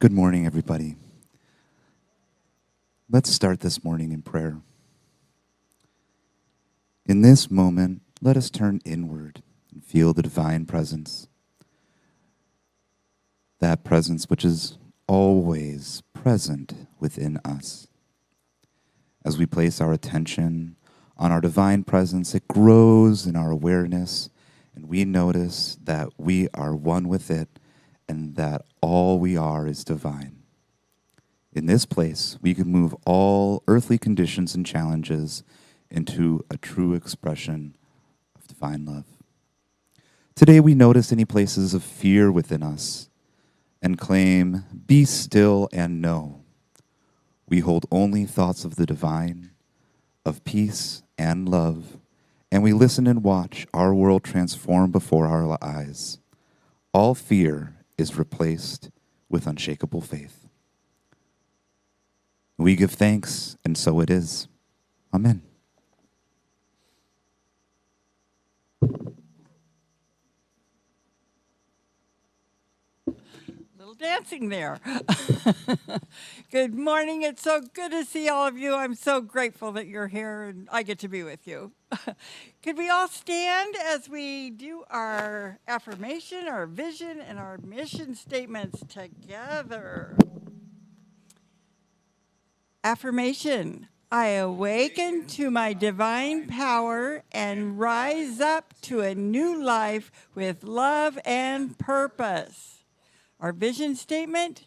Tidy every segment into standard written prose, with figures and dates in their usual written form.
Good morning, everybody. Let's start this morning in prayer. In this moment, let us turn inward and feel the divine presence. That presence which is always present within us. As we place our attention on our divine presence, it grows in our awareness, and we notice that we are one with it, and that all we are is divine. In this place, we can move all earthly conditions and challenges into a true expression of divine love. Today, we notice any places of fear within us and claim, "Be still and know." We hold only thoughts of the divine, of peace and love, and we listen and watch our world transform before our eyes. All fear is replaced with unshakable faith. We give thanks, and so it is. Amen. Little dancing there. Good morning. It's so good to see all of you. I'm so grateful that you're here and I get to be with you. Could we all stand as we do our affirmation, our vision, and our mission statements together? Affirmation. I awaken to my divine power and rise up to a new life with love and purpose. Our vision statement,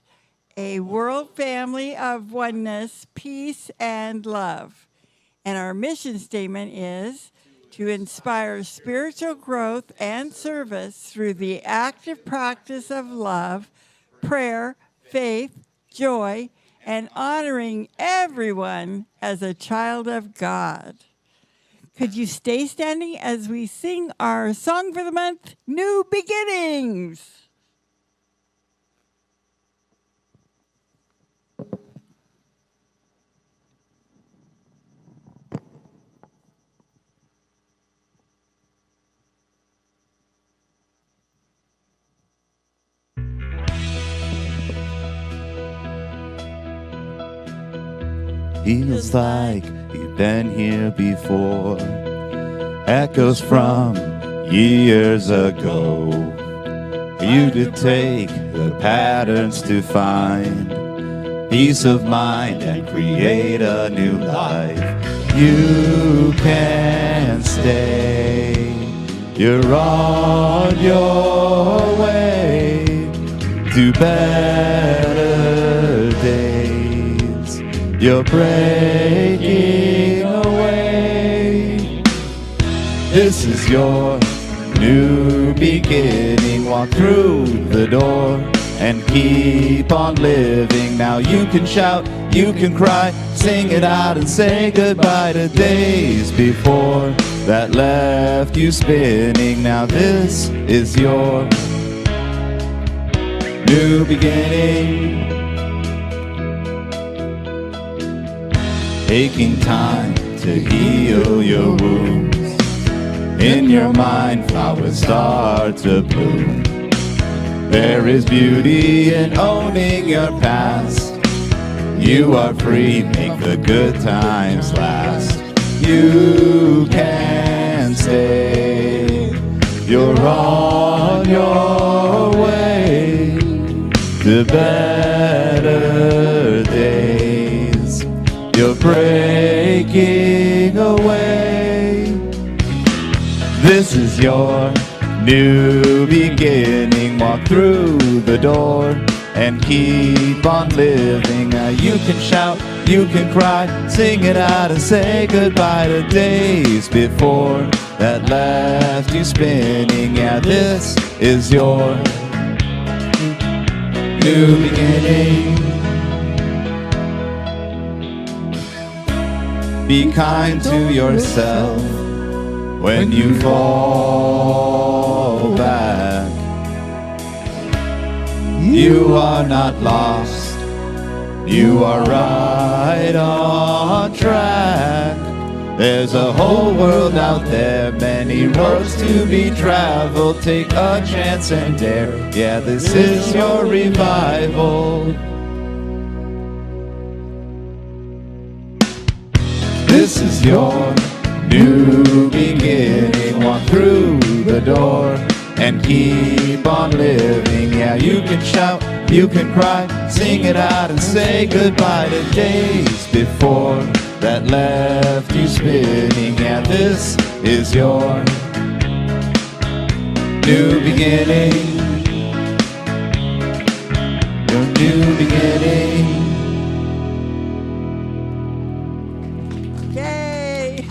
a world family of oneness, peace, and love. And our mission statement is to inspire spiritual growth and service through the active practice of love, prayer, faith, joy, and honoring everyone as a child of God. Could you stay standing as we sing our song for the month, New Beginnings? Feels like you've been here before. Echoes from years ago. You to take the patterns to find peace of mind and create a new life. You can stay. You're on your way to better days. You're breaking away. This is your new beginning. Walk through the door and keep on living. Now you can shout, you can cry, sing it out and say goodbye to days before that left you spinning. Now this is your new beginning. Taking time to heal your wounds. In your mind, flowers start to bloom. There is beauty in owning your past. You are free, make the good times last. You can stay. You're on your way to better days. You're breaking away. This is your new beginning. Walk through the door and keep on living. Now you can shout, you can cry, sing it out and say goodbye to days before that left you spinning. Yeah, this is your new beginning. Be kind to yourself when you fall back. You are not lost, you are right on track. There's a whole world out there, many roads to be traveled. Take a chance and dare. Yeah, this is your revival. This is your new beginning. Walk through the door and keep on living. Yeah, you can shout, you can cry, sing it out and say goodbye to days before that left you spinning. Yeah, this is your new beginning. Your new beginning. Yay!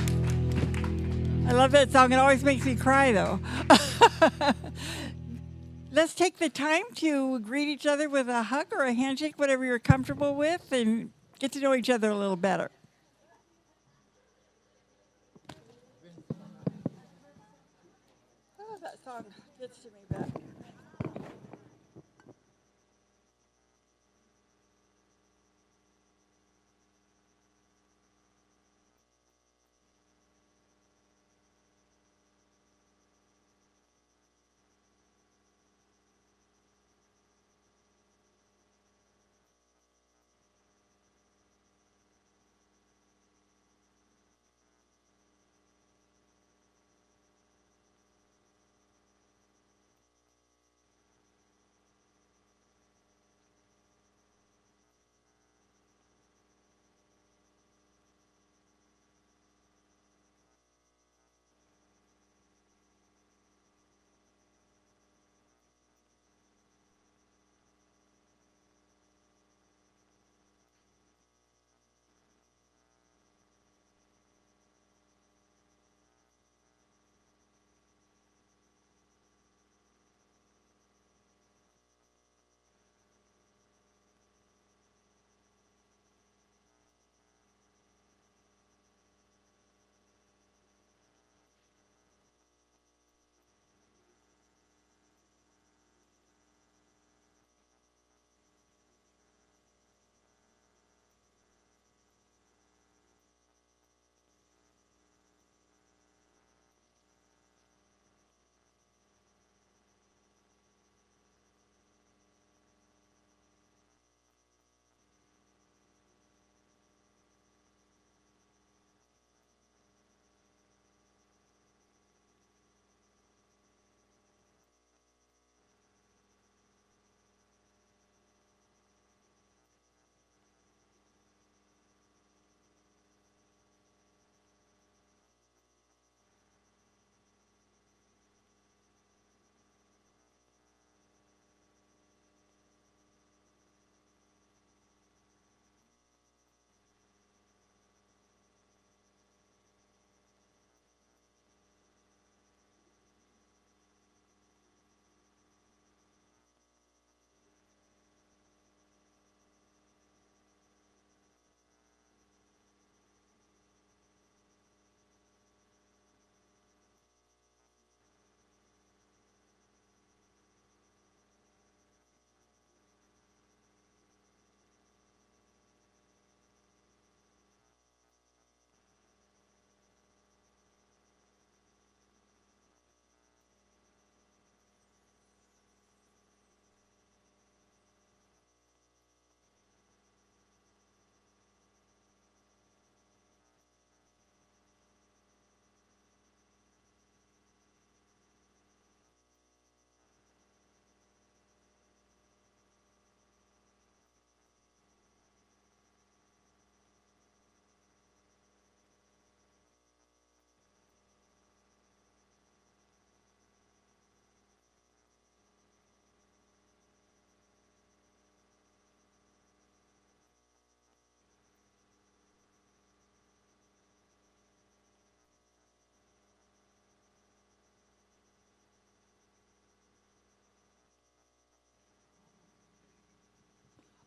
I love that song. It always makes me cry, though. Let's take the time to greet each other with a hug or a handshake, whatever you're comfortable with, and get to know each other a little better. Oh, that song gets to me back.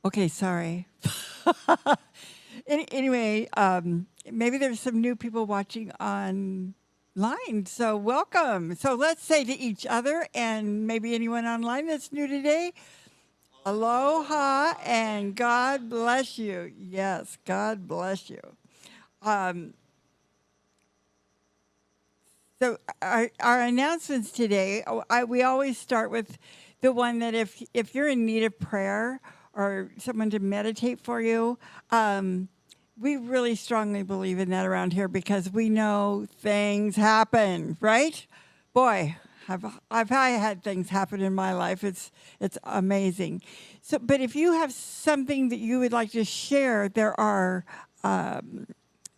Okay, sorry. Anyway, maybe there's some new people watching online, so welcome. So let's say to each other and maybe anyone online that's new today, aloha and God bless you. Yes, God bless you. Um, So our announcements today, we always start with the one that if you're in need of prayer or someone to meditate for you, we really strongly believe in that around here because we know things happen, right? Boy, I've had things happen in my life. It's amazing. So, but if you have something that you would like to share, there are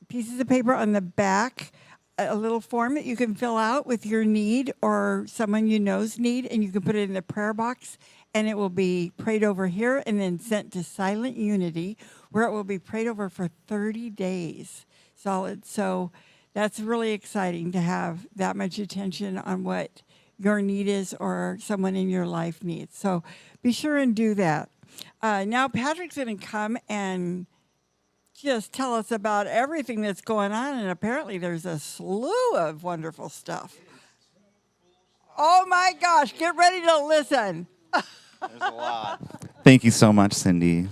pieces of paper on the back, a little form that you can fill out with your need or someone you know's need, and you can put it in the prayer box, and it will be prayed over here and then sent to Silent Unity, where it will be prayed over for 30 days solid. So that's really exciting to have that much attention on what your need is or someone in your life needs. So be sure and do that. Now Patrick's going to come and just tell us about everything that's going on, and apparently there's a slew of wonderful stuff. Oh my gosh, get ready to listen. There's a lot. Thank you so much, Cindy.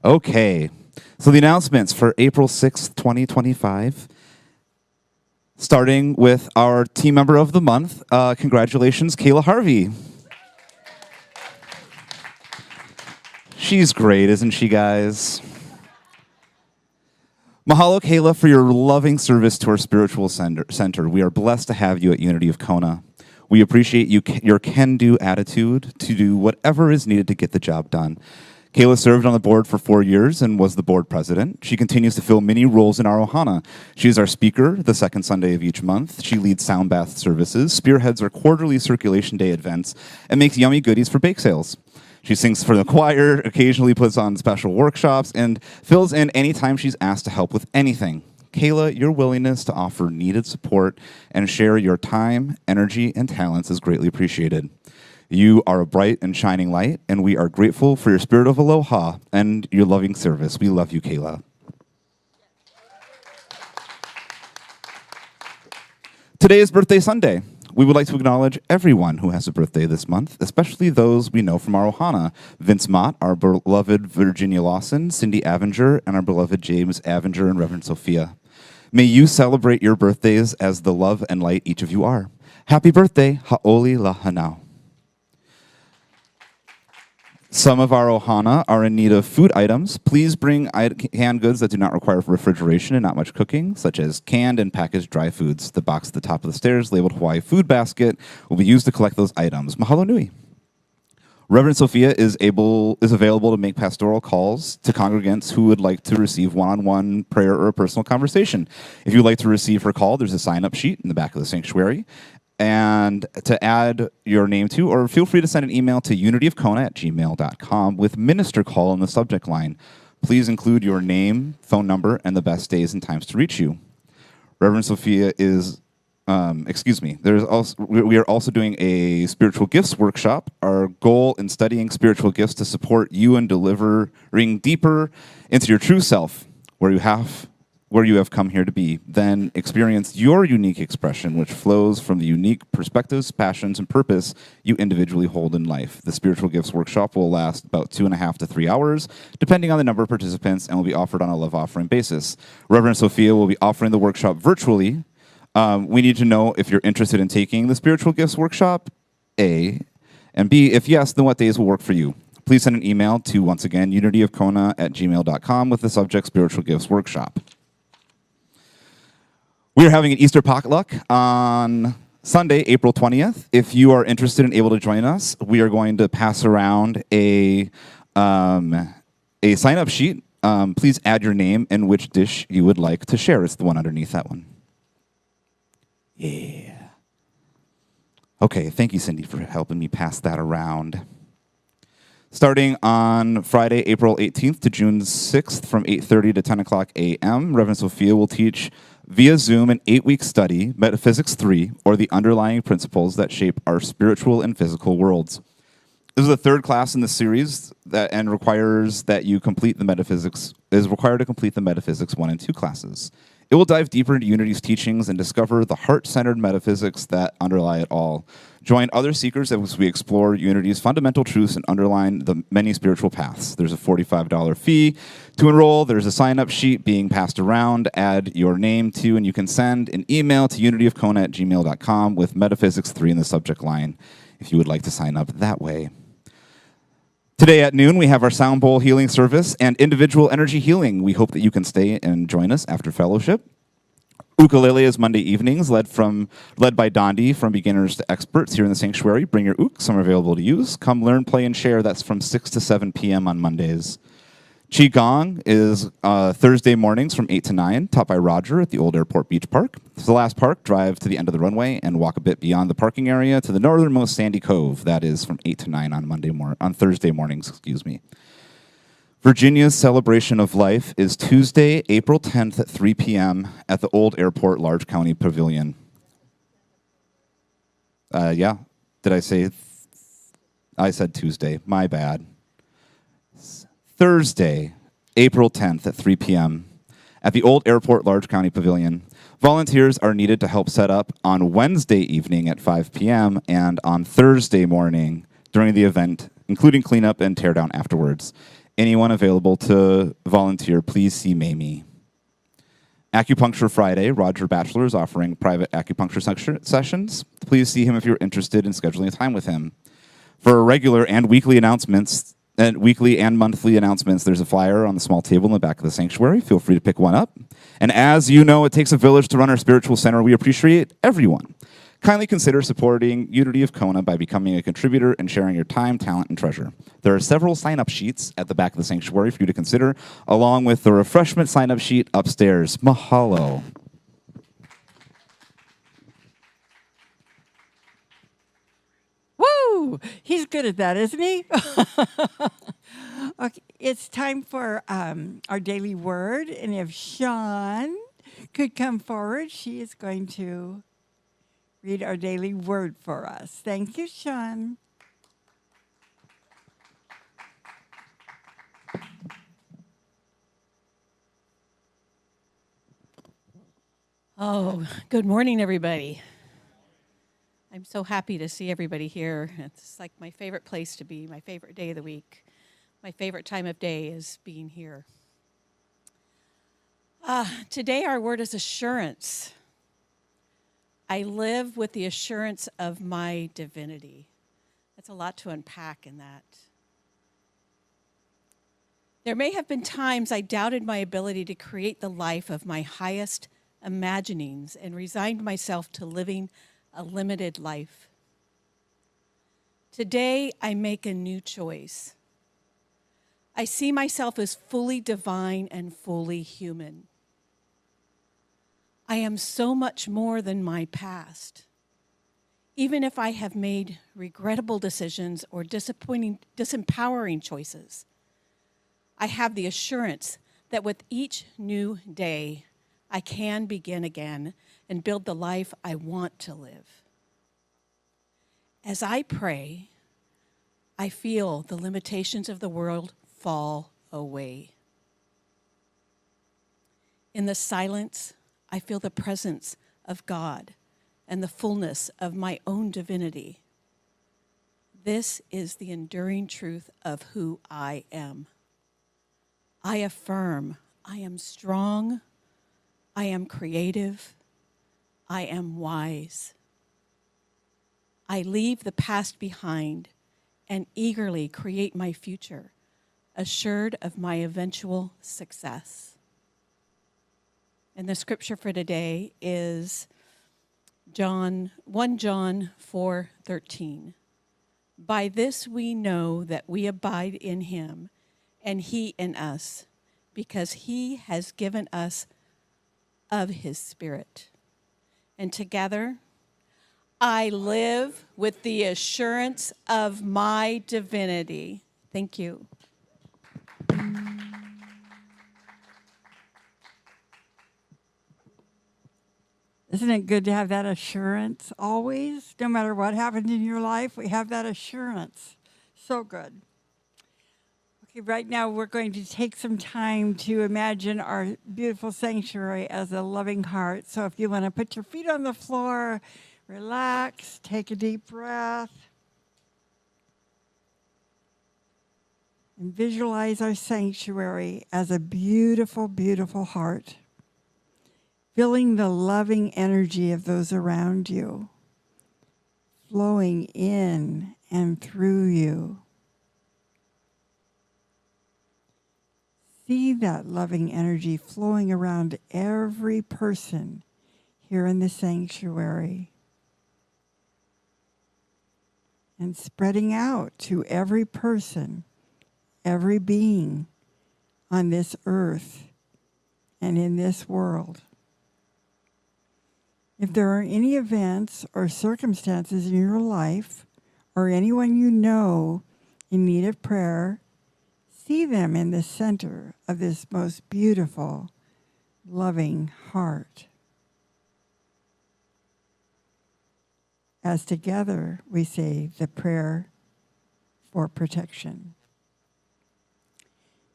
Okay, so the announcements for April 6th, 2025, starting with our team member of the month. Congratulations, Kayla Harvey. She's great, isn't she, guys? Mahalo, Kayla, for your loving service to our spiritual center. We are blessed to have you at Unity of Kona. We appreciate your can-do attitude to do whatever is needed to get the job done. Kayla served on the board for 4 years and was the board president. She continues to fill many roles in our ohana. She is our speaker the second Sunday of each month. She leads sound bath services, spearheads our quarterly circulation day events, and makes yummy goodies for bake sales. She sings for the choir, occasionally puts on special workshops, and fills in anytime she's asked to help with anything. Kayla, your willingness to offer needed support and share your time, energy, and talents is greatly appreciated. You are a bright and shining light, and we are grateful for your spirit of aloha and your loving service. We love you, Kayla. Today is Birthday Sunday. We would like to acknowledge everyone who has a birthday this month, especially those we know from our ohana. Vince Mott, our beloved Virginia Lawson, Cindy Avenger, and our beloved James Avenger and Reverend Sophia. May you celebrate your birthdays as the love and light each of you are. Happy birthday, Ha'oli Lahanau. Some of our ohana are in need of food items. Please bring canned goods that do not require refrigeration and not much cooking, such as canned and packaged dry foods. The box at the top of the stairs, labeled Hawaii Food Basket, will be used to collect those items. Mahalo nui. Reverend Sophia is available to make pastoral calls to congregants who would like to receive one-on-one prayer or a personal conversation. If you'd like to receive her call, there's a sign-up sheet in the back of the sanctuary. And to add your name to, or feel free to send an email to unityofkona@gmail.com with minister call in the subject line. Please include your name, phone number, and the best days and times to reach you. Reverend Sophia is, we are also doing a spiritual gifts workshop. Our goal in studying spiritual gifts to support you in delivering deeper into your true self, where you have come here to be, then experience your unique expression, which flows from the unique perspectives, passions, and purpose you individually hold in life. The Spiritual Gifts Workshop will last about 2.5 to 3 hours, depending on the number of participants, and will be offered on a love offering basis. Reverend Sophia will be offering the workshop virtually. We need to know if you're interested in taking the Spiritual Gifts Workshop, A, and B, if yes, then what days will work for you. Please send an email to, once again, unityofkona@gmail.com with the subject Spiritual Gifts Workshop. We are having an Easter potluck on Sunday, April 20th. If you are interested and able to join us, we are going to pass around a sign-up sheet. Please add your name and which dish you would like to share. It's the one underneath that one. Yeah. Okay, thank you, Cindy, for helping me pass that around. Starting on Friday, April 18th to June 6th from 8:30 to 10 o'clock a.m., Reverend Sophia will teach via Zoom an 8-week study, Metaphysics 3, or the underlying principles that shape our spiritual and physical worlds. This is the third class in the series required to complete the Metaphysics 1 and 2 classes. It will dive deeper into Unity's teachings and discover the heart-centered metaphysics that underlie it all. Join other seekers as we explore Unity's fundamental truths and underline the many spiritual paths. There's a $45 fee to enroll. There's a sign-up sheet being passed around. Add your name to, and you can send an email to unityofkona@gmail.com with Metaphysics 3 in the subject line if you would like to sign up that way. Today at noon, we have our sound bowl healing service and individual energy healing. We hope that you can stay and join us after fellowship. Ukulele is Monday evenings, led by Dondi from beginners to experts here in the sanctuary. Bring your ook, some are available to use. Come learn, play, and share. That's from 6 to 7 p.m. on Mondays. Qigong is Thursday mornings from 8 to 9, taught by Roger at the Old Airport Beach Park. It's the last park. Drive to the end of the runway and walk a bit beyond the parking area to the northernmost Sandy Cove. That is from 8 to 9 on Thursday mornings. Virginia's Celebration of Life is Tuesday, April 10th at 3 p.m. at the Old Airport Large County Pavilion. Did I say? I said Tuesday. My bad. Thursday, April 10th at 3 p.m. at the Old Airport Large County Pavilion. Volunteers are needed to help set up on Wednesday evening at 5 p.m. and on Thursday morning during the event, including cleanup and teardown afterwards. Anyone available to volunteer, please see Mamie. Acupuncture Friday, Roger Batchelor is offering private acupuncture sessions. Please see him if you're interested in scheduling a time with him. For regular and weekly announcements, weekly and monthly announcements, there's a flyer on the small table in the back of the sanctuary. Feel free to pick one up. And as you know, it takes a village to run our spiritual center. We appreciate everyone. Kindly consider supporting Unity of Kona by becoming a contributor and sharing your time, talent, and treasure. There are several sign-up sheets at the back of the sanctuary for you to consider, along with the refreshment sign-up sheet upstairs. Mahalo. Woo! He's good at that, isn't he? Okay, it's time for our daily word. And if Sean could come forward, she is going to read our daily word for us. Thank you, Sean. Oh, good morning, everybody. I'm so happy to see everybody here. It's like my favorite place to be, my favorite day of the week. My favorite time of day is being here. Today our word is assurance. I live with the assurance of my divinity. That's a lot to unpack in that. There may have been times I doubted my ability to create the life of my highest imaginings and resigned myself to living a limited life. Today, I make a new choice. I see myself as fully divine and fully human. I am so much more than my past. Even if I have made regrettable decisions or disempowering choices, I have the assurance that with each new day, I can begin again and build the life I want to live. As I pray, I feel the limitations of the world fall away. In the silence, I feel the presence of God and the fullness of my own divinity. This is the enduring truth of who I am. I affirm I am strong, I am creative, I am wise. I leave the past behind and eagerly create my future, assured of my eventual success. And the scripture for today is 1 John 4:13. By this we know that we abide in him and he in us, because he has given us of his Spirit. And together, I live with the assurance of my divinity. Thank you. Isn't it good to have that assurance always? No matter what happens in your life, we have that assurance. So good. Okay, right now we're going to take some time to imagine our beautiful sanctuary as a loving heart. So if you want to put your feet on the floor, relax, take a deep breath, and visualize our sanctuary as a beautiful, beautiful heart, feeling the loving energy of those around you, flowing in and through you. See that loving energy flowing around every person here in the sanctuary and spreading out to every person, every being on this earth and in this world. If there are any events or circumstances in your life or anyone you know in need of prayer, see them in the center of this most beautiful, loving heart. As together we say the prayer for protection.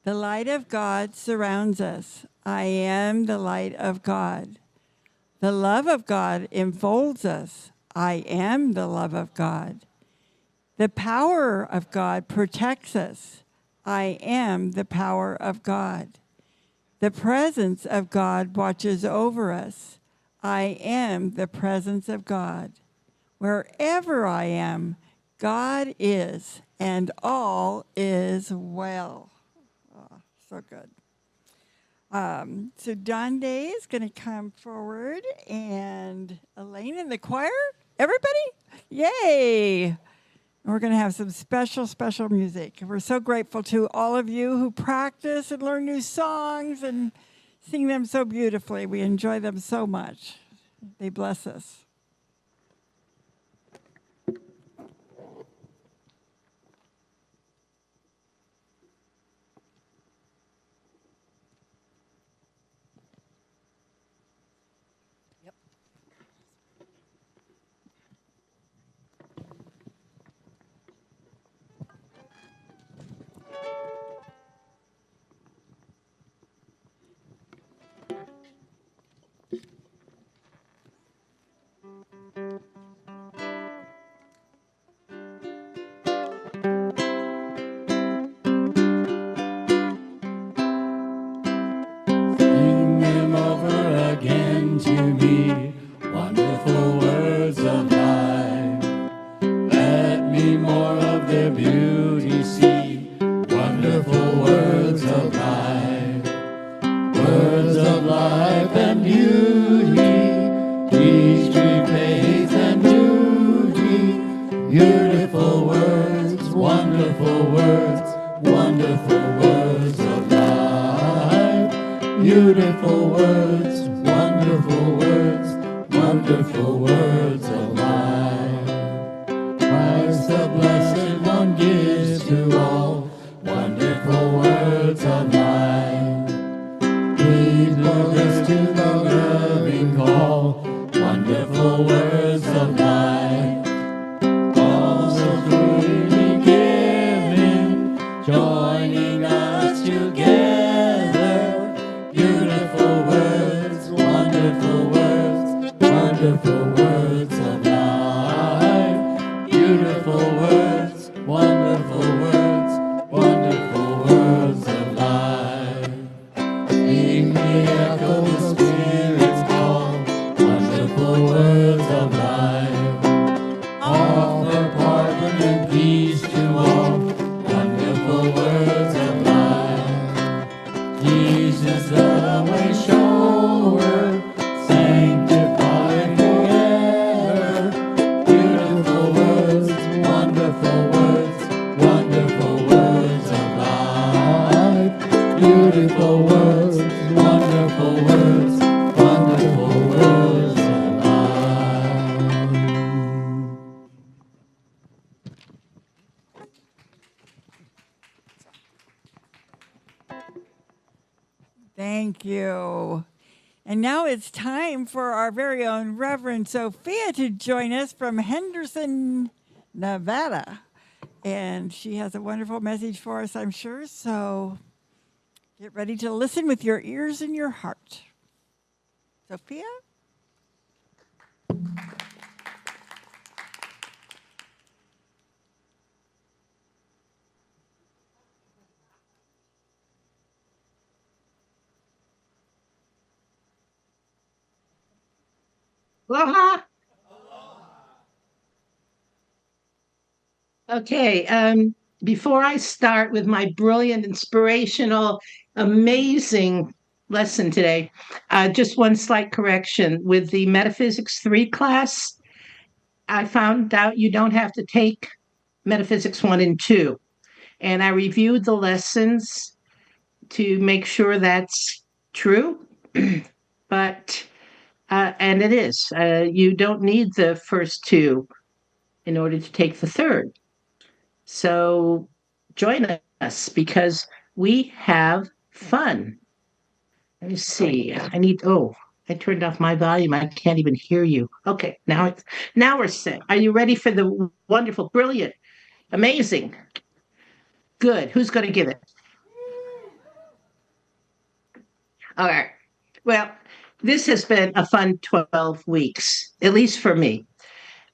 The light of God surrounds us. I am the light of God. The love of God enfolds us. I am the love of God. The power of God protects us. I am the power of God. The presence of God watches over us. I am the presence of God. Wherever I am, God is, and all is well. Oh, so good. So Don Day is going to come forward, and Elaine in the choir. Everybody? Yay! And we're going to have some special, special music. We're so grateful to all of you who practice and learn new songs and sing them so beautifully. We enjoy them so much. They bless us. Sing them over again to me, wonderful words of life. Let me more of their beauty see, wonderful words of life. Words of life and beauty, peace, tree, faith, and duty. Beautiful words, wonderful words, wonderful words of life. Beautiful words, wonderful words, wonderful words of life. Christ the Blessed One gives to all, wonderful words of life. Lead us to the loving call, wonderful words of life. All so freely given, joining us together. Beautiful words, wonderful words, wonderful words of life. Beautiful words, wonderful words, wonderful words of life. Sing the echo, the Spirit's call, wonderful words of life. Offer pardon and peace to all, wonderful words of life. Jesus the way shower, sanctified forever. Beautiful words, wonderful words, wonderful words of life. Beautiful words, wonderful words, wonderful words of life. Thank you. And now it's time for our very own Reverend Sophia to join us from Henderson, Nevada. And she has a wonderful message for us, I'm sure. So get ready to listen with your ears and your heart. Sophia? Aloha. Okay, before I start with my brilliant, inspirational, amazing lesson today, just one slight correction. With the Metaphysics 3 class, I found out you don't have to take Metaphysics 1 and 2. And I reviewed the lessons to make sure that's true. But, and it is, you don't need the first two in order to take the third. So join us because we have fun. Let me see. I turned off my volume. I can't even hear you. Okay, now we're set. Are you ready for the wonderful, brilliant, amazing? Good. Who's going to give it? All right. Well, this has been a fun 12 weeks, at least for me,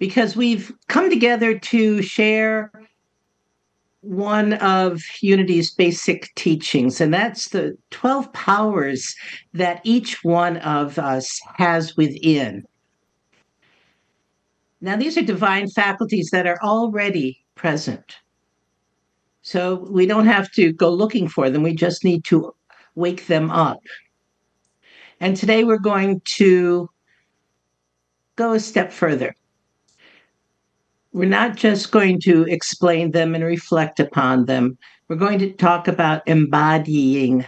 because we've come together to share one of Unity's basic teachings, and that's the 12 powers that each one of us has within. Now, these are divine faculties that are already present. So we don't have to go looking for them, we just need to wake them up. And today we're going to go a step further. We're not just going to explain them and reflect upon them. We're going to talk about embodying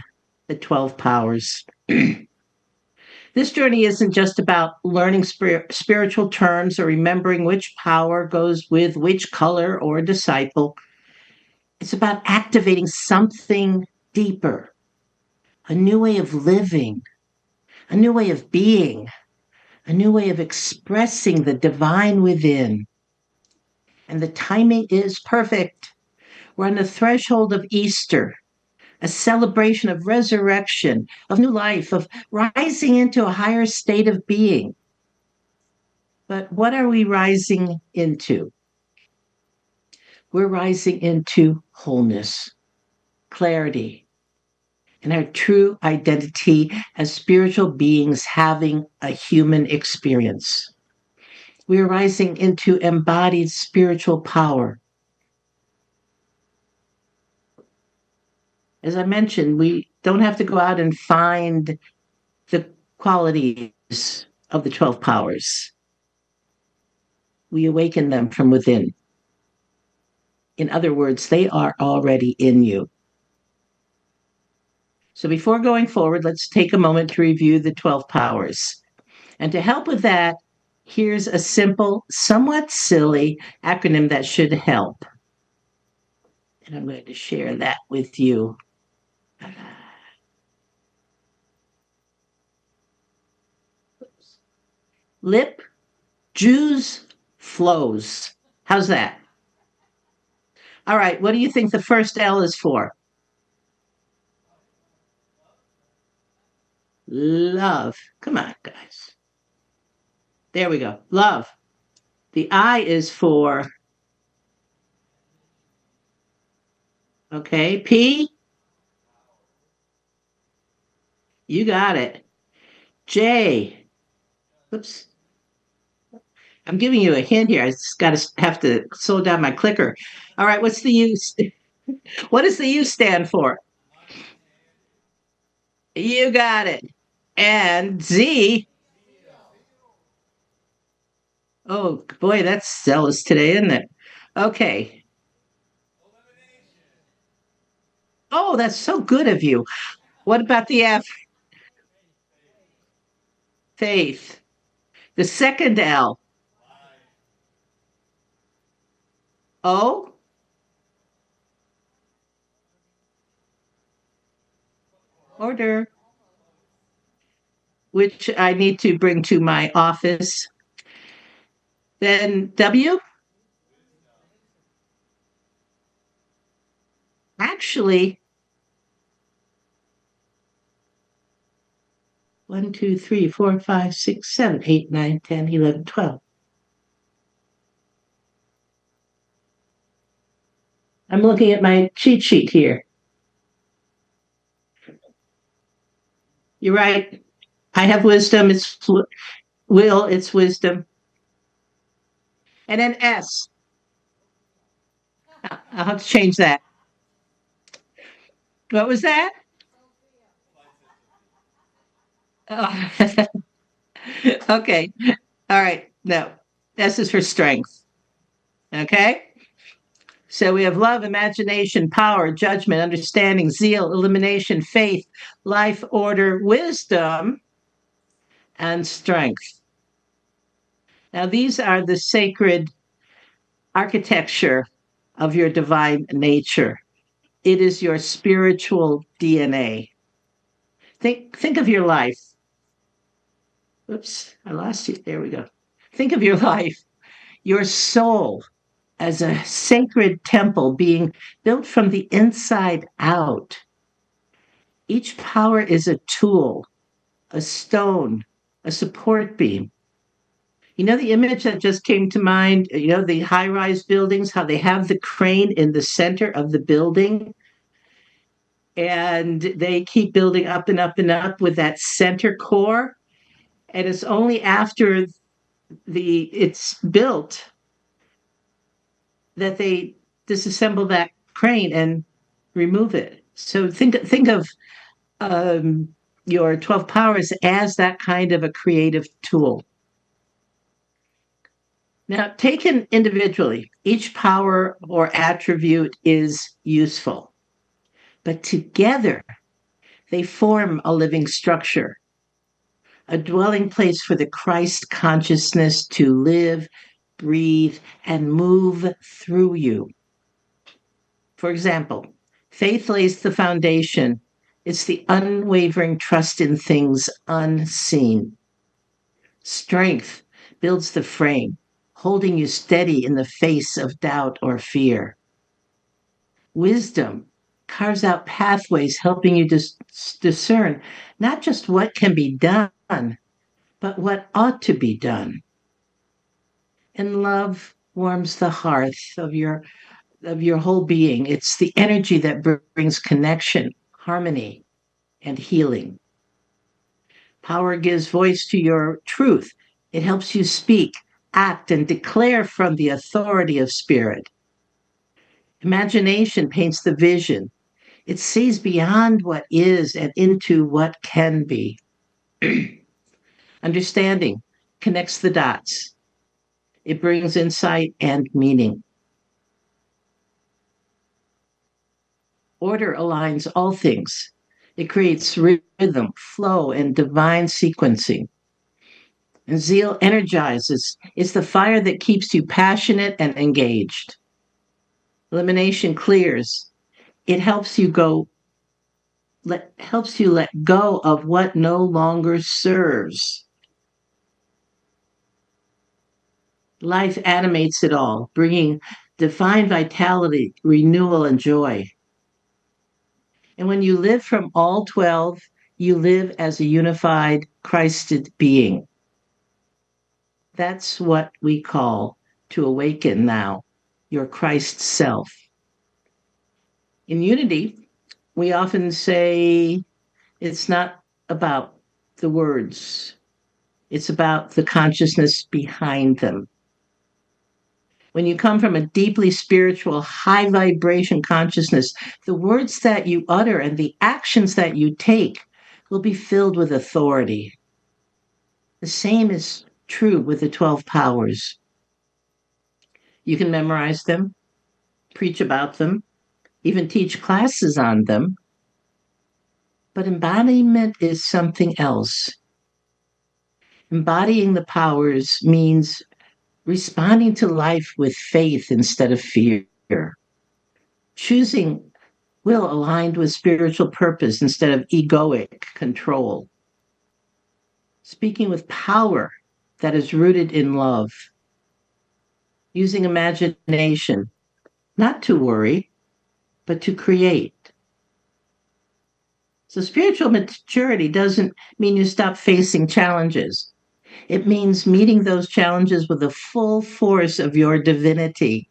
the 12 powers. This journey isn't just about learning spiritual terms or remembering which power goes with which color or disciple. It's about activating something deeper, a new way of living, a new way of being, a new way of expressing the divine within. And the timing is perfect. We're on the threshold of Easter, a celebration of resurrection, of new life, of rising into a higher state of being. But what are we rising into? We're rising into wholeness, clarity, and our true identity as spiritual beings having a human experience. We are rising into embodied spiritual power. As I mentioned, we don't have to go out and find the qualities of the 12 powers. We awaken them from within. In other words, they are already in you. So before going forward, let's take a moment to review the 12 powers. And to help with that, here's a simple, somewhat silly acronym that should help. And I'm going to share that with you. Lip, Jews, flows. How's that? All right, what do you think the first L is for? Love. Come on, guys. There we go. Love. The I is for, okay, P. You got it. J. Oops. I'm giving you a hint here. I just have to slow down my clicker. All right, what's the U? What does the U stand for? You got it. And Z. Oh boy, that's zealous today, isn't it? Okay. Oh, that's so good of you. What about the F? Faith. The second L. O. Order. Which I need to bring to my office. Then W. Actually, 1, 2, 3, 4, 5, 6, 7, 8, 9, 10, 11, 12. I'm looking at my cheat sheet here. You're right. I have wisdom. It's will. It's wisdom. And then S. I'll have to change that. What was that? Oh. Okay. All right. No. S is for strength. Okay. So we have love, imagination, power, judgment, understanding, zeal, illumination, faith, life, order, wisdom, and strength. Now, these are the sacred architecture of your divine nature. It is your spiritual DNA. Think of your life. Oops, I lost you. There we go. Think of your life, your soul as a sacred temple being built from the inside out. Each power is a tool, a stone, a support beam. You know, the image that just came to mind, you know, the high rise buildings, how they have the crane in the center of the building and they keep building up and up and up with that center core. And it's only after it's built that they disassemble that crane and remove it. So think of your 12 powers as that kind of a creative tool. Now, taken individually, each power or attribute is useful, but together they form a living structure, a dwelling place for the Christ consciousness to live, breathe, and move through you. For example, faith lays the foundation. It's the unwavering trust in things unseen. Strength builds the frame, holding you steady in the face of doubt or fear. Wisdom carves out pathways, helping you discern not just what can be done, but what ought to be done. And love warms the hearth of your whole being. It's the energy that brings connection, harmony, and healing. Power gives voice to your truth. It helps you speak, act, and declare from the authority of spirit. Imagination paints the vision. It sees beyond what is and into what can be. Understanding connects the dots. It brings insight and meaning. Order aligns all things. It creates rhythm, flow, and divine sequencing. And zeal energizes. It's the fire that keeps you passionate and engaged. Elimination clears. It helps you let go of what no longer serves. Life animates it all, bringing divine vitality, renewal, and joy. And when you live from all 12, you live as a unified, Christed being. That's what we call to awaken now, your Christ self. In unity, we often say it's not about the words, it's about the consciousness behind them. When you come from a deeply spiritual, high vibration consciousness, the words that you utter and the actions that you take will be filled with authority. The same is true with the 12 powers. You can memorize them, preach about them, even teach classes on them. But embodiment is something else. Embodying the powers means responding to life with faith instead of fear, choosing will aligned with spiritual purpose instead of egoic control, speaking with power that is rooted in love, using imagination, not to worry, but to create. So spiritual maturity doesn't mean you stop facing challenges. It means meeting those challenges with the full force of your divinity.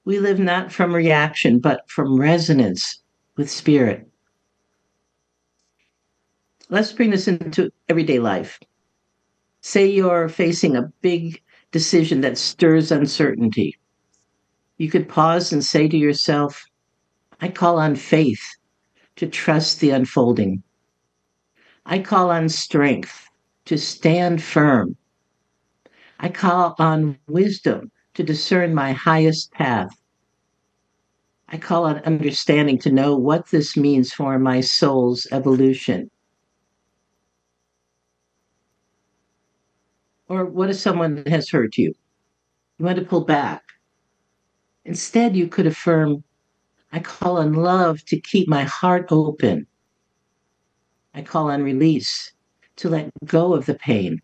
We live not from reaction, but from resonance with spirit. Let's bring this into everyday life. Say you're facing a big decision that stirs uncertainty. You could pause and say to yourself, I call on faith to trust the unfolding. I call on strength to stand firm. I call on wisdom to discern my highest path. I call on understanding to know what this means for my soul's evolution. Or what if someone has hurt you? You want to pull back. Instead, you could affirm, I call on love to keep my heart open. I call on release to let go of the pain.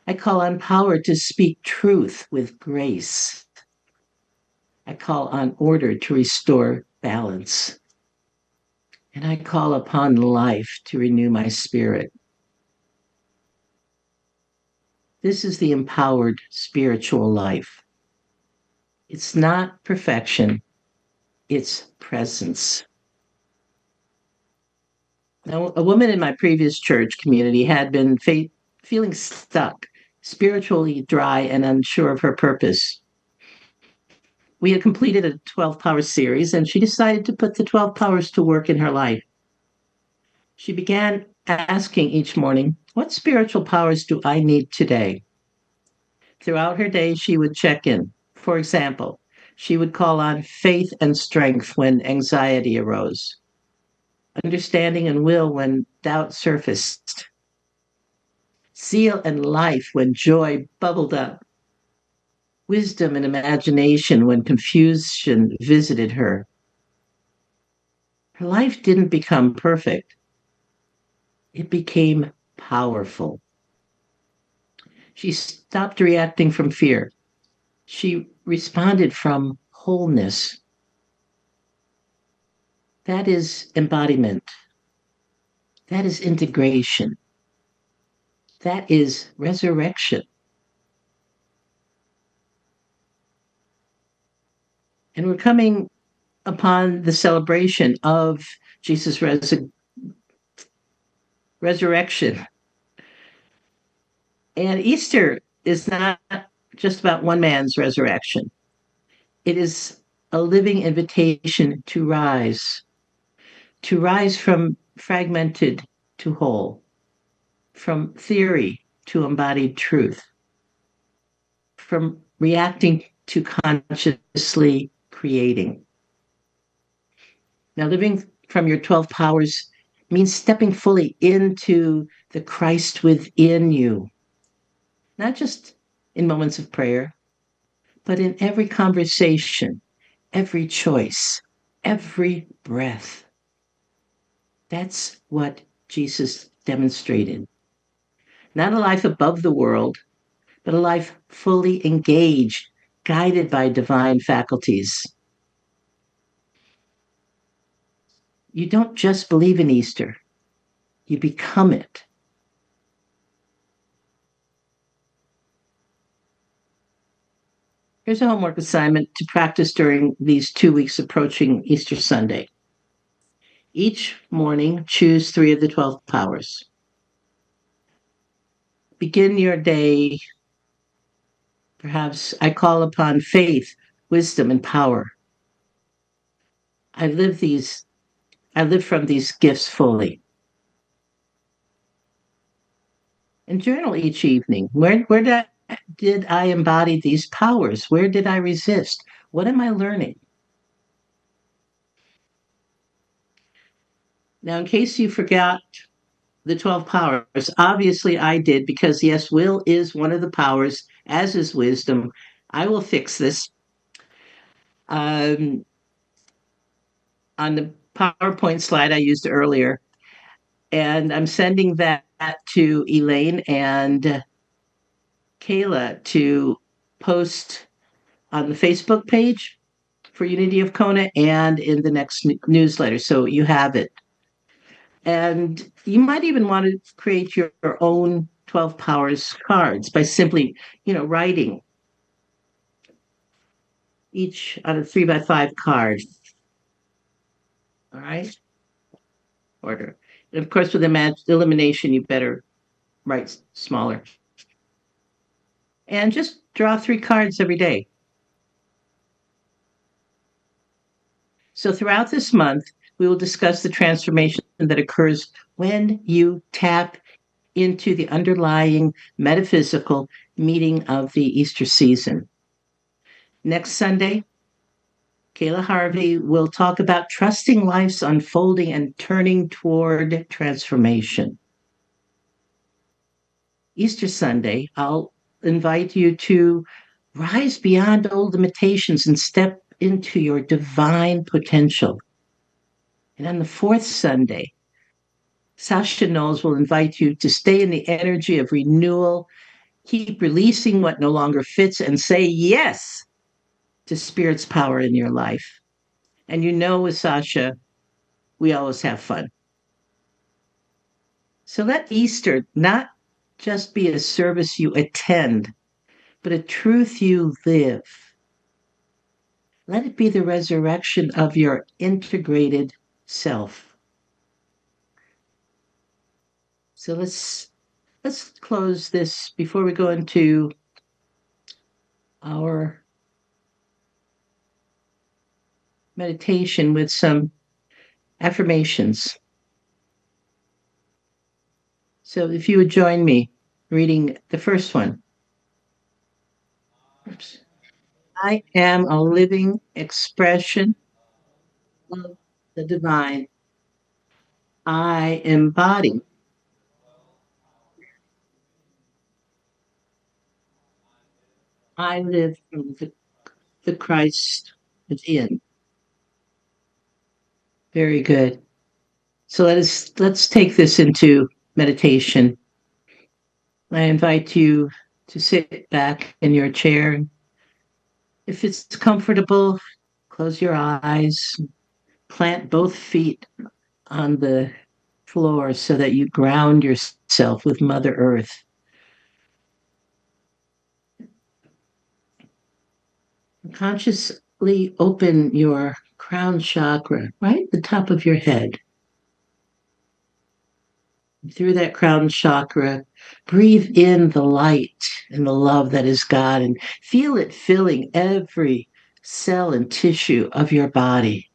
I call on power to speak truth with grace. I call on order to restore balance. And I call upon life to renew my spirit. This is the empowered spiritual life. It's not perfection, it's presence. Now, a woman in my previous church community had been feeling stuck, spiritually dry, and unsure of her purpose. We had completed a 12-power series, and she decided to put the 12 powers to work in her life. She began asking each morning, what spiritual powers do I need today? Throughout her day, she would check in. For example, she would call on faith and strength when anxiety arose, understanding and will when doubt surfaced, zeal and life when joy bubbled up, wisdom and imagination when confusion visited her. Her life didn't become perfect, it became powerful. She stopped reacting from fear. She responded from wholeness. That is embodiment. That is integration. That is resurrection. And we're coming upon the celebration of Jesus' resurrection. And Easter is not just about one man's resurrection. It is a living invitation to rise from fragmented to whole, from theory to embodied truth, from reacting to consciously creating. Now, living from your 12 powers means stepping fully into the Christ within you, not just in moments of prayer, but in every conversation, every choice, every breath. That's what Jesus demonstrated. Not a life above the world, but a life fully engaged, guided by divine faculties. You don't just believe in Easter, you become it. Here's a homework assignment to practice during these 2 weeks approaching Easter Sunday. Each morning, choose 3 of the 12 powers. Begin your day, perhaps, I call upon faith, wisdom, and power. I live from these gifts fully. And journal each evening. Where did I embody these powers? Where did I resist? What am I learning? Now, in case you forgot the 12 powers, obviously I did, because yes, will is one of the powers, as is wisdom. I will fix this. On the PowerPoint slide I used earlier, and I'm sending that to Elaine and Kayla to post on the Facebook page. for Unity of Kona and in the next newsletter. So you have it. And you might even want to create your own 12 powers cards by simply, writing each on a 3x5 card. All right. Order. And of course, with elimination, you better write smaller. And just draw 3 cards every day. So throughout this month, we will discuss the transformation that occurs when you tap into the underlying metaphysical meaning of the Easter season. Next Sunday, Kayla Harvey will talk about trusting life's unfolding and turning toward transformation. Easter Sunday, I'll invite you to rise beyond old limitations and step into your divine potential. And on the fourth Sunday, Sasha Knowles will invite you to stay in the energy of renewal, keep releasing what no longer fits, and say yes to Spirit's power in your life. And with Sasha, we always have fun. So let Easter not just be a service you attend, but a truth you live. Let it be the resurrection of your integrated self. So let's close this before we go into our meditation with some affirmations. So if you would join me reading the first one. Oops. I am a living expression of the divine. I embody I live from the Christ within. Very good. So let's take this into meditation. I invite you to sit back in your chair. If it's comfortable, close your eyes, plant both feet on the floor so that you ground yourself with Mother Earth. Consciously open your crown chakra, right at the top of your head. Through that crown chakra, breathe in the light and the love that is God and feel it filling every cell and tissue of your body.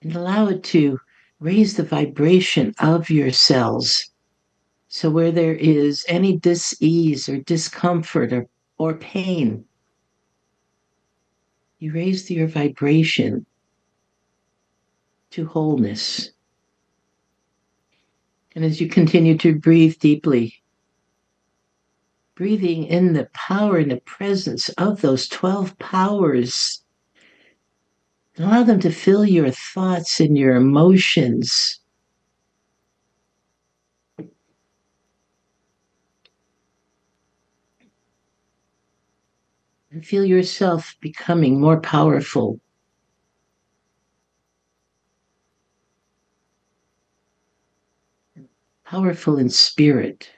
And allow it to raise the vibration of your cells. So where there is any dis-ease or discomfort or pain, you raise your vibration to wholeness. And as you continue to breathe deeply, breathing in the power and the presence of those 12 powers, allow them to fill your thoughts and your emotions. And feel yourself becoming more powerful. Powerful in spirit.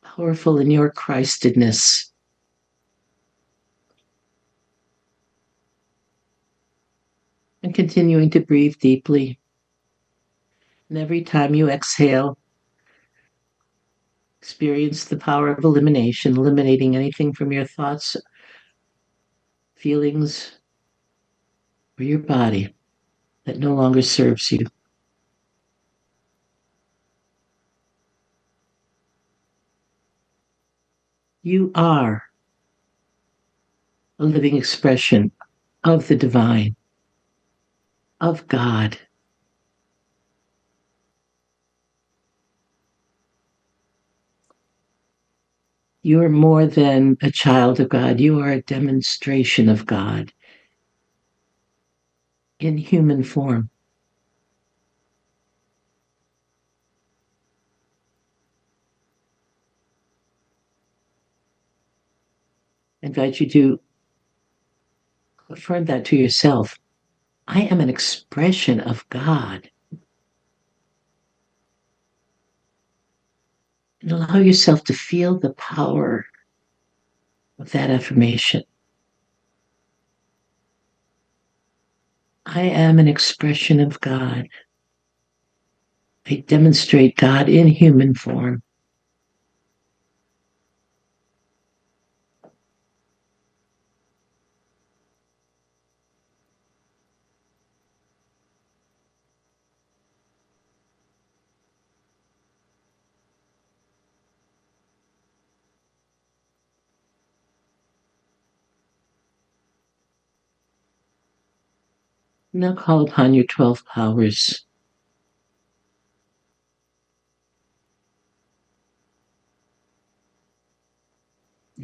Powerful in your Christedness. And continuing to breathe deeply. And every time you exhale, experience the power of elimination, eliminating anything from your thoughts, feelings, or your body that no longer serves you. You are a living expression of the divine, of God. You are more than a child of God. You are a demonstration of God in human form. invite you to affirm that to yourself. I am an expression of God. And allow yourself to feel the power of that affirmation. I am an expression of God. I demonstrate God in human form. Now call upon your 12 powers.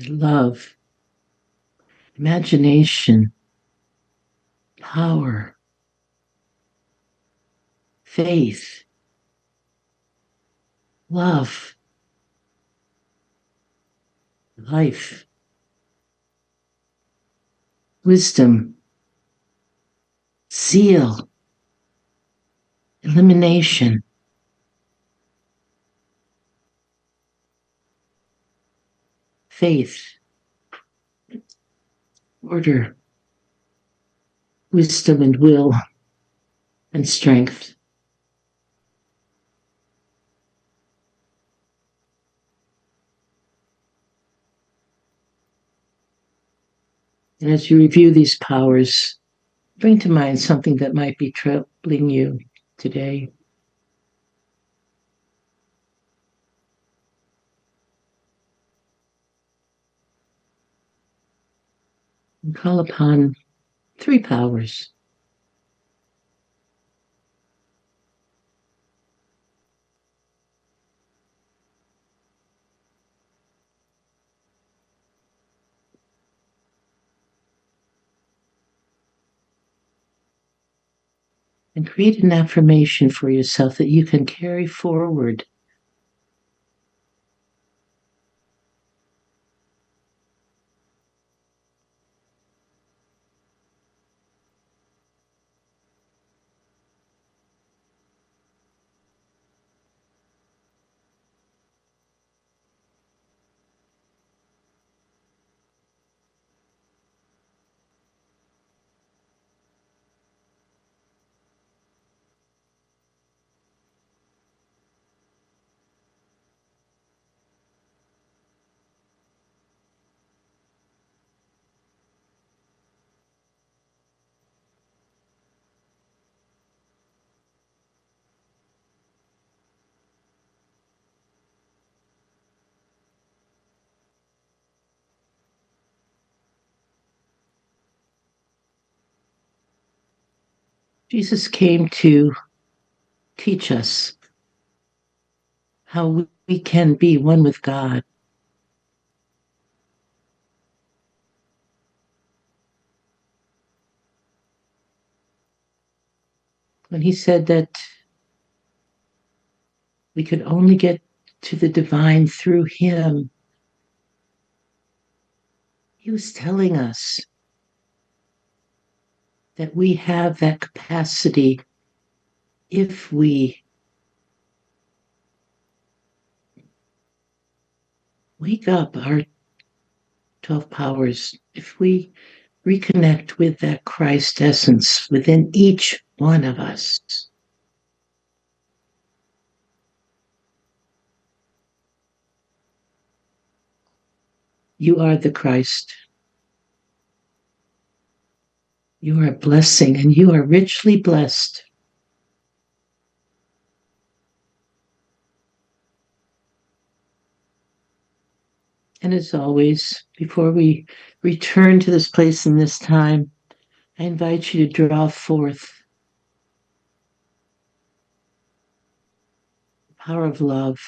Love, imagination, power, faith, love, life, wisdom, zeal, elimination, faith, order, wisdom and will and strength. And as you review these powers, bring to mind something that might be troubling you today. And call upon 3 powers. And create an affirmation for yourself that you can carry forward. Jesus came to teach us how we can be one with God. When he said that we could only get to the divine through him, he was telling us that we have that capacity if we wake up our 12 powers, if we reconnect with that Christ essence within each one of us. You are the Christ. You are a blessing and you are richly blessed. And as always, before we return to this place and this time, I invite you to draw forth the power of love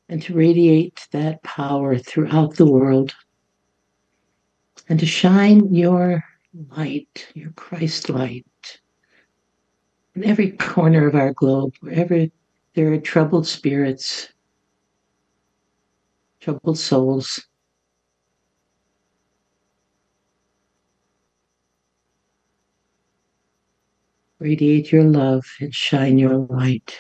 and to radiate that power throughout the world and to shine your light, your Christ light, in every corner of our globe, wherever there are troubled spirits, troubled souls. Radiate your love and shine your light.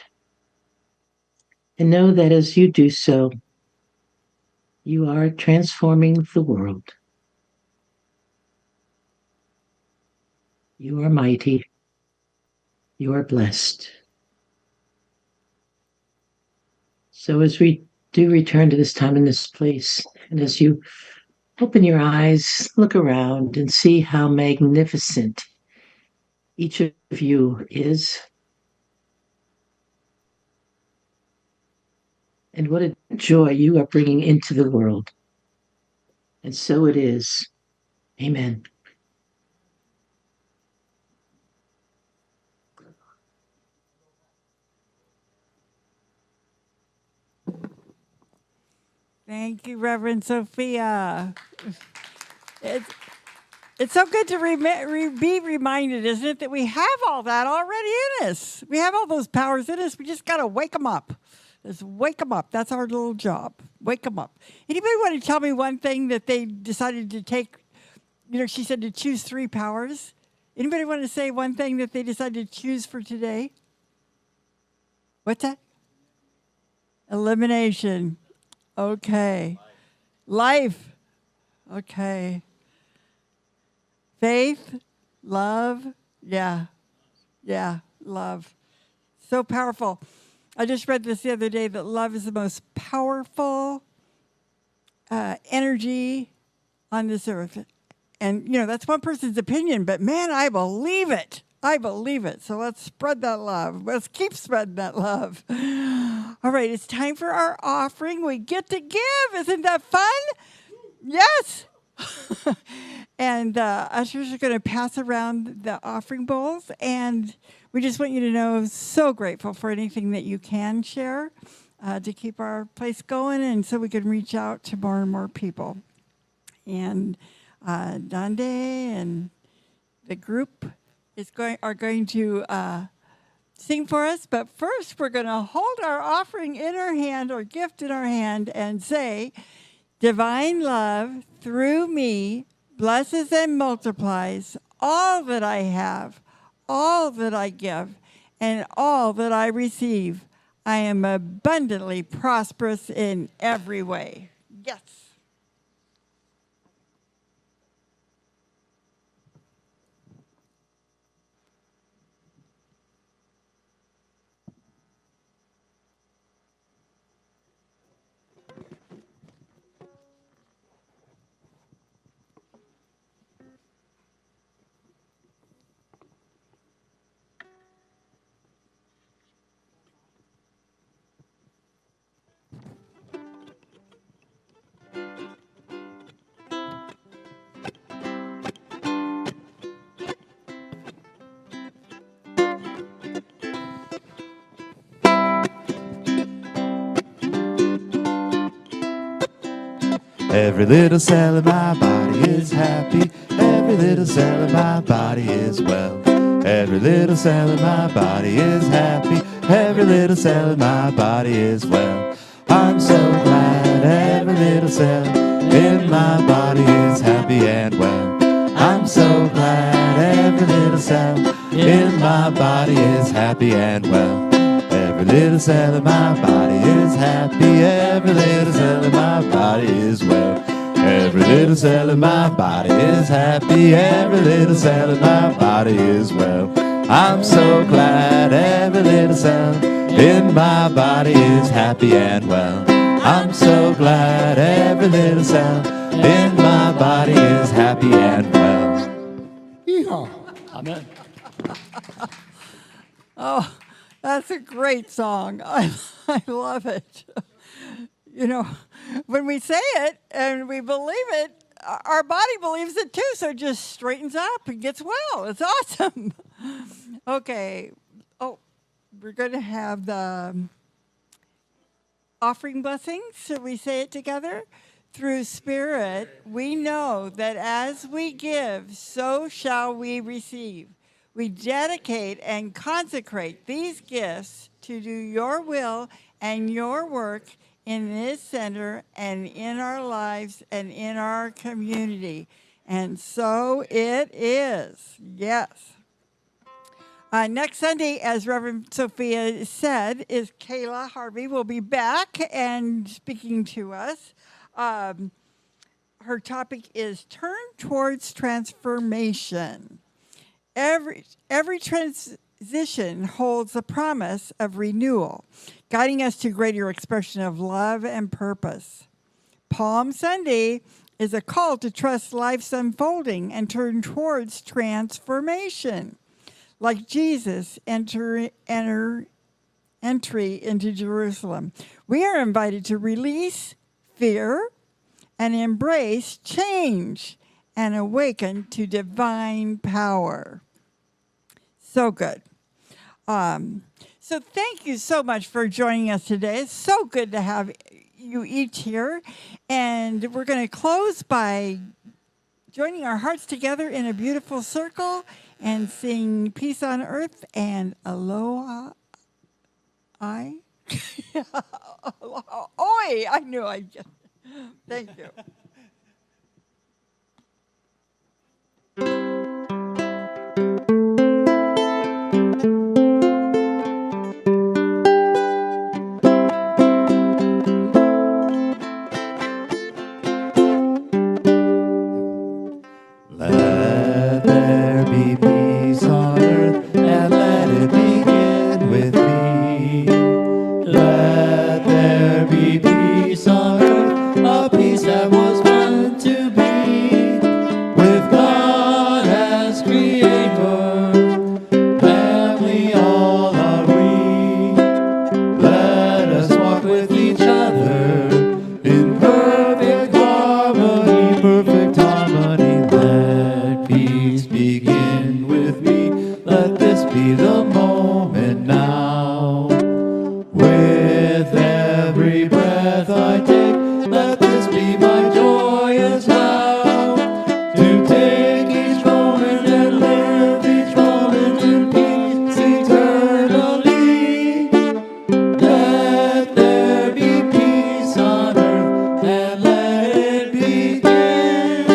And know that as you do so, you are transforming the world. You are mighty. You are blessed. So as we do return to this time in this place, and as you open your eyes, look around, and see how magnificent each of you is, and what a joy you are bringing into the world. And so it is. Amen. Thank you, Reverend Sophia. It's so good to be reminded, isn't it, that we have all that already in us. We have all those powers in us. We just got to wake them up. Just wake them up. That's our little job. Wake them up. Anybody want to tell me one thing that they decided to take? You know, she said to choose 3 powers. Anybody want to say one thing that they decided to choose for today? What's that? Elimination. Okay. Life. Okay. Faith. Love. Yeah. Yeah. Love. So powerful. I just read this the other day that love is the most powerful energy on this earth. And, you know, that's one person's opinion, but man, I believe it. I believe it. So let's spread that love. Let's keep spreading that love. All right, it's time for our offering. We get to give. Isn't that fun? Yes. And ushers are going to pass around the offering bowls. And we just want you to know, so grateful for anything that you can share to keep our place going and so we can reach out to more and more people. And Dande and the group are going to sing for us. But first, we're going to hold our offering in our hand, or gift in our hand, and say, divine love through me blesses and multiplies all that I have, all that I give, and all that I receive. I am abundantly prosperous in every way. Yes. Every little cell in my body is happy. Every little cell in my body is well. Every little cell in my body is happy. Every little cell in my body is well. I'm so glad every little cell in my body is happy and well. I'm so glad every little cell in my body is happy and well. Every little cell in my body is happy. Every little cell in my body is well. Every little cell in my body is happy. Every little cell in my body is well. I'm so glad every little cell in my body is happy and well. I'm so glad every little cell in my body is happy and well. Yeehaw. Amen. Oh, that's a great song. I love it. You know, when we say it and we believe it, our body believes it too, so it just straightens up and gets well. It's awesome. Okay. Oh, we're going to have the offering blessings. Should we say it together? Through Spirit, we know that as we give, so shall we receive. We dedicate and consecrate these gifts to do your will and your work in this center and in our lives and in our community. And so it is. Yes. Next Sunday, as Reverend Sophia said, is Kayla Harvey will be back and speaking to us. Her topic is Turn Towards Transformation. Every transition holds the promise of renewal, guiding us to greater expression of love and purpose. Palm Sunday is a call to trust life's unfolding and turn towards transformation. Like Jesus' entry into Jerusalem, we are invited to release fear and embrace change and awaken to divine power. So good. So thank you so much for joining us today. It's so good to have you each here. And we're going to close by joining our hearts together in a beautiful circle and sing Peace on Earth and Aloha. Oi, I knew I'd get it. Thank you. Let there be peace on earth, and let it begin with me. Let there be peace on earth, a peace that was meant to be. With God as creator, family all are we. Let us walk with each other in perfect harmony, perfect harmony. Let peace begin with me. Let this be the moment now. With every breath I take, let this be my joyous vow. To take each moment and live each moment in peace eternally. Let there be peace on earth, and let it begin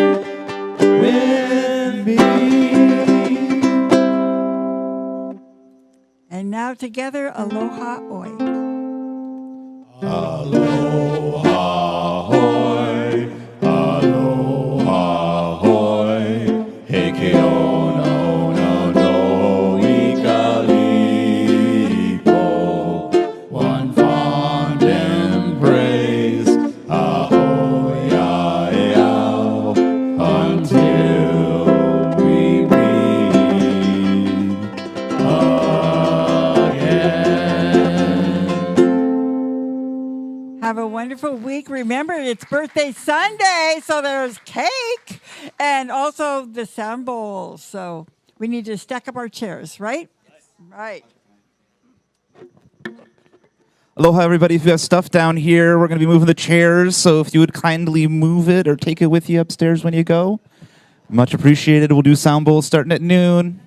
with me. And now together, Aloha Oi. Aloha hoy, aloha hoy, he ke ono no no ikalipo. One fond embrace, ahoy ai ao, until we meet again. Have a wonderful week. Remember, it's birthday Sunday, so there's cake and also the sound bowls. So we need to stack up our chairs, right? Right. Aloha, everybody. If you have stuff down here, we're going to be moving the chairs. So if you would kindly move it or take it with you upstairs when you go, much appreciated. We'll do sound bowls starting at noon.